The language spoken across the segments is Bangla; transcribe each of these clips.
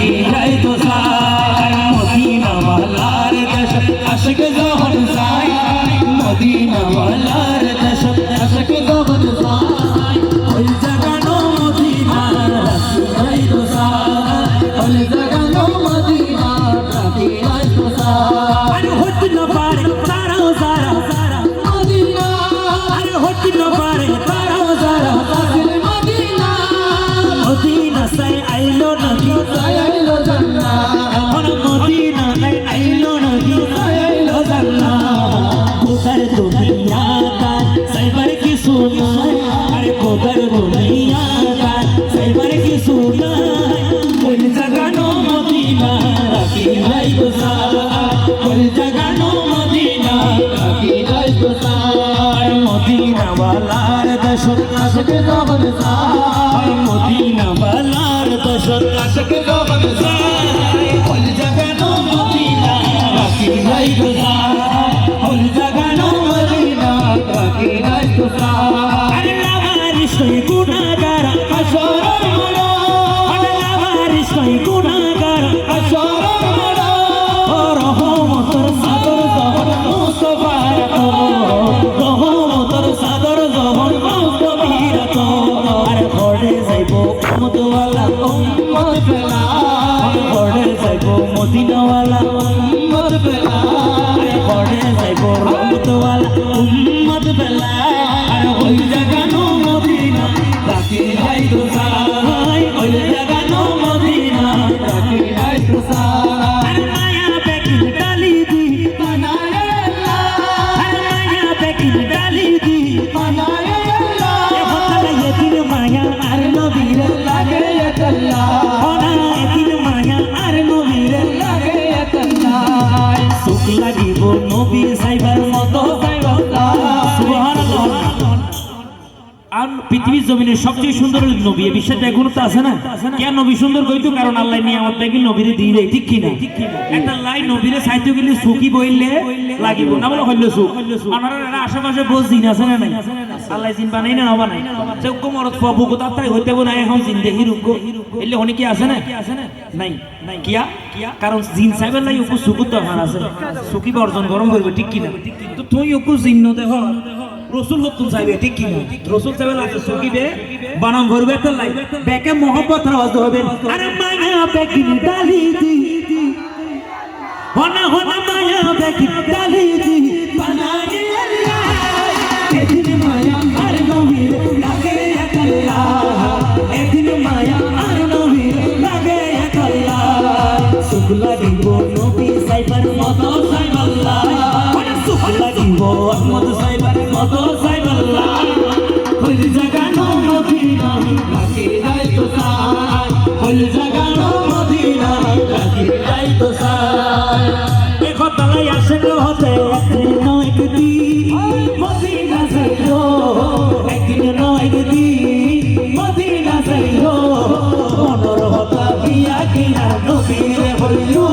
রাখি যাই তো সাই মদিনা ওয়ালার দেশ আশিক যখন যাই মদিনা ওয়ালার দেশ আশিক যখন যাই ওই জাগানো মদিনা রাখি যাই তো সাই ওই জাগানো মদিনা রাখি যাই তো সাই আরে হতে না পারে সারা সারা সারা মদিনা আরে হতে না পারে সারা সারা মদিনা মদিনা সাই আইলো নবী সাই আইলো জান্নাত মদিনা সাই আইলো নবী সাই আইলো জান্নাত কোদার দুনিয়া কা সাইবার কি সুনাই আরে কোদার দুনিয়া কা সাইবার কি সুনাই ওই জাগানো মদিনা রাখি যাই তো সাই ওই জাগানো মদিনা রাখি যাই তো সাই মদিনা ওয়ালার দেশ আশিক যখন যাই মদিনা ওয়ালার দেশ আশিক যখন যাই ওই জাগানো মদিনা রাখি যাই তো সাই ওই জাগানো মদিনা রাখি যাই তো সাই আরে লাভারিস তুই গুনাহগার আসর মোরা আরে লাভারিস তুই গুনাহগার আসর মোরা ও রহমতের সাগর যখন মুস্তাফার তো রহমতের সাগর যখন মুস্তাফির তো আরে পড়ে যাইবো উম্মতওয়ালা উম্মত ফেলা পড়ে যাইবো মদিনাওয়ালা উম্মত ফেলা পড়ে যাইবো রহমতওয়ালা উম্মত ফেলা আর ওই জাগানো মদিনা রাখি যাই তো সাই ওই জাগানো মদিনা রাখি যাই তো সাই আর মায়া বেকি ডালি দি বানায়ে আল্লাহ আর মায়া বেকি ডালি দি বানায়ে আল্লাহ এ হতালে ইতিন মায়া আর নবীর লাগে আল্লাহ ওনা ইতিন মায়া আর নবীর লাগে আল্লাহ সুখ লাগিব নবী সাইবার মতো সুবহানাল্লাহ আর পৃথিবীর জমিনের সবচেয়ে সুন্দর নবী এই বিশ্বাসটা এখনো তো আছে না কেন নবী সুন্দর কইতো কারণ আল্লাহ নিয়ামত দেখি নবীরে দিয়ে দেয় ঠিক কিনা একটা লাইন নবীরে চাইতে গেলে সুখী বইলে লাগিব না বলে হইল সুখ আপনারা আশেপাশে বোঝ জিন আছে না নাই আল্লাহ জিন বানাই না বানাই চৌক মরত পাবো কোথা তাই হইতে না এখন জিন দেখি রুক এলে অনেক কি আছে না নাই কিয়া কারণ জিন সাহেবের লাই ওকু সুখ তো আমার আছে সুখী অর্জন গরম করবে ঠিক কিনা তো তুই ওকু জিন দেখ রসুল হতুন সাহেব ঠিক কি রসুল সাহেব লাগে সুকিবে বানাম ভরবে তো লাই বেকে মোহব্বত রাজ হবে আরে মায়া বেকি ডালি দি হনা হনা মায়া বেকি ডালি দি বানায়ে আল্লাহ এদিন মায়া আর নবীর লাগে আল্লাহ এদিন মায়া আর নবীর লাগে আল্লাহ সুখ লাগিব নবী সাইবার মতো সাইব আল্লাহ সুখ লাগিব আহমদ সাইবার মতো সাইব আল্লাহ ওই জাগানো মদিনা রাখি যাই তো সাই ওই জাগানো মদিনা রাখি যাই তো সাই এ কথাই আসল হতে একদিন নয় একদিন মদিনা যাইও একদিন নয় একদিন মদিনা যাইও মনর হতা বিয়া কিনা নবীরে হইও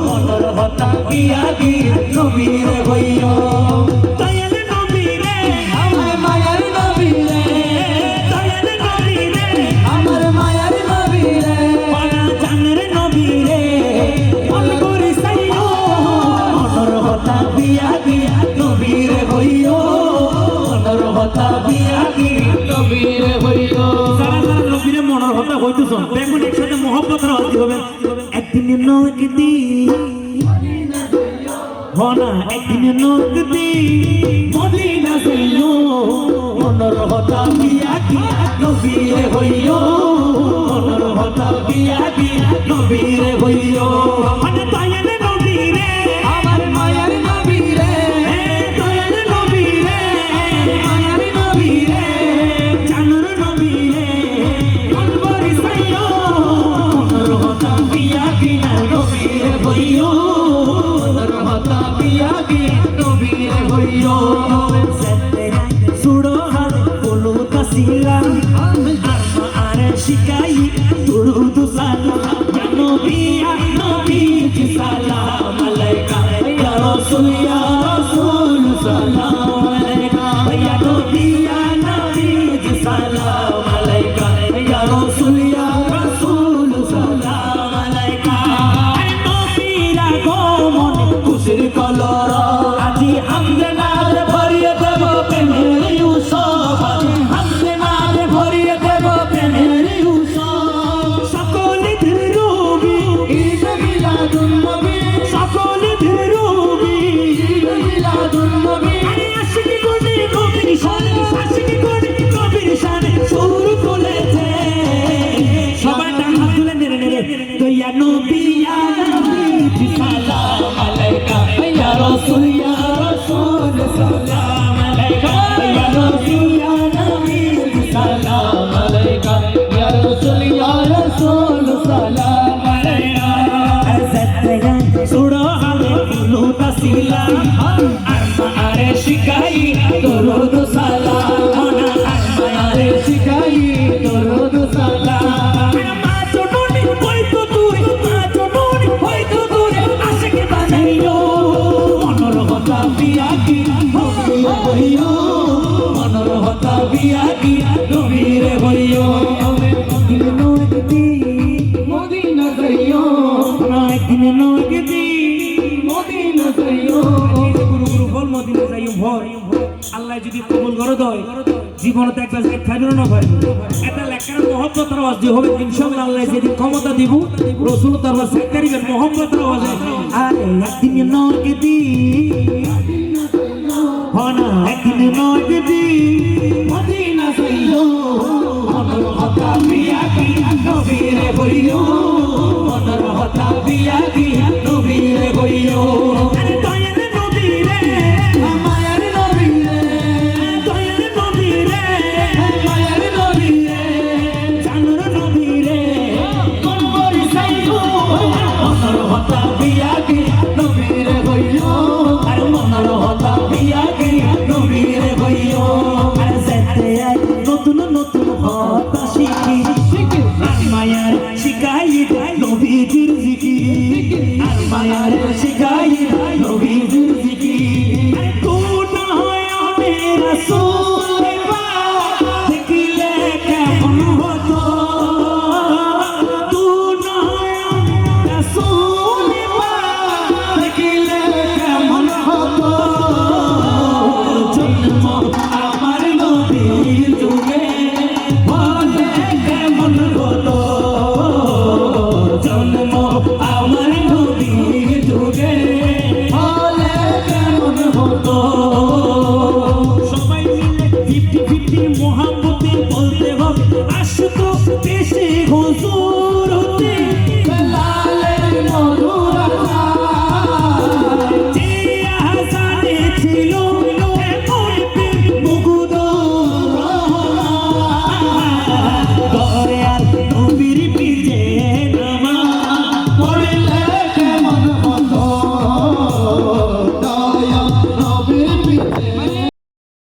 মনর হতা বিয়া কিনা নবীরে হইও দয়াল নবীরে আমার মায়ার নবীরে দয়াল নবীরে আমার মায়ার নবীরে পানা জানের নবীরে মন করে সাইও মনর হতা বিয়া কিনা নবীরে হইও মনর হতা বিয়া কিনা নবীরে হইও সারা সারা নবীরে মনর হতা হইতেছ দেখুন একসাথে মোহব্বত রাজি হবে একদিন নয় একদিন হনা একদিন নকদি মদিনা যাইও মনর হতা বিয়া কি নবীরে হইও মনর হতা বিয়া কি নবীরে হইও মানে দয়াল নবীরে আমার মায়ার নবীরে দয়াল নবীরে মায়ার নবীরে জানুর নবীরে মনবরি সাইও মনর হতা বিয়া কি নবীরে হইও সুড়ো হাত বলো তাসিলা আরে শিকাই দুরুদ সালাম নবী নবী কি সালাম আলাইকা ইয়া রাসূল সালাম আলাইকা ইয়া নবী কি সালাম আলাইকা ইয়া রাসূল সালাম তো ইয়া নবী ইয়া নবী সালাম আলাইকা ইয়া রাসূল সালাম আলাইকা ইয়া নবী ইয়া নবী সালাম আলাইকা ইয়া রাসূল সালাম আলাইকা আযাতয়া সুরা আলে কুলু তাসিলা আরে শিকাই দরুদ সালাম আরে শিকাই দরুদ সালাম মা চটুনি হয়তো দূরে আশিক বানাইও মনর হতা বিয়া কি হইও মনর হতা বিয়া কি নবীরে হইও দিন নগদি মদিনা যাইও দিন নগদি মদিনা যাইও গুরু গুরু বল মদিনা যাইও ভয় আল্লাহ যদি কবুল করে দেয় জীবনে তো একটা জায়গায় থাকবে না ভাই এটা লেখার মহব্বতের আওয়াজ যে হবে ইনশাআল্লাহ আল্লাহ যেদিন ক্ষমতা দিব রাসূল তাআলা সাইকারিবের মহব্বতের আওয়াজ আর একদিন নগদি হনা একদিন নগদি মদিনা যাইও মনর হতা বিয়া কি নবীরে হইও মনর হতা বিয়া কি নবীরে হইও আরে দয়ার নবীরে মায়ার নবীরে দয়ার নবীরে মায়ার নবীরে জানুর নবীরে কোন বরিসাইও মনর হতা বিয়া কি নবীরে হইও আর মনর হতা বিয়া কি নবীরে হইও আর যেতে নতুন নতুন হতা শিখি মায়ার শিখাই নবী